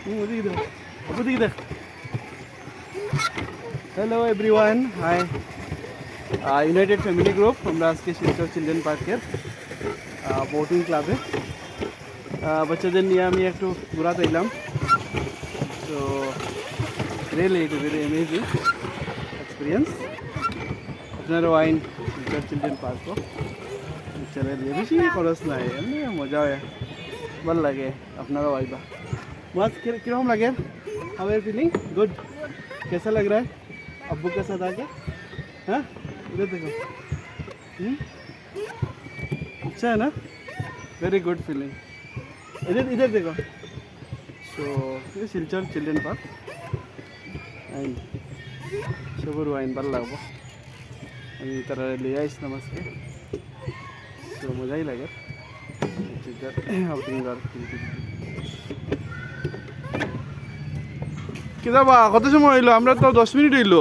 ওদিকে দেখ, ওদিকে দেখ। Hello everyone, hi. United family group, আমরা আজকে শিলচর চিলড্রেন পার্কের বোটিং ক্লাবে বাচ্চাদের নিয়ে আমি একটু ঘোরাতে এলাম। তো really it very amazing experience. আপনারও আইন শিলচর চিলড্রেন পার্কও চলে দিয়ে বেশি খরচ নাই, এমনি মজা হয়, ভালো লাগে। আপনারাও আইবা। बस किरम लगे? How are feeling? गुड। कैसा लग रहा है अब्बू के साथ आके? हाँ, इधर देखो। अच्छा है ना? Very good feeling. इधर इधर देखो। सो ये Silchar children park and Saboor wine भल लगबो। আমি তারা লিয়ে আইস নমস্তে। তো মজাই লাগে আউটিং আর কি যাবা? কত সময় হইলো? আমরা তো 10 মিনিট হইলো।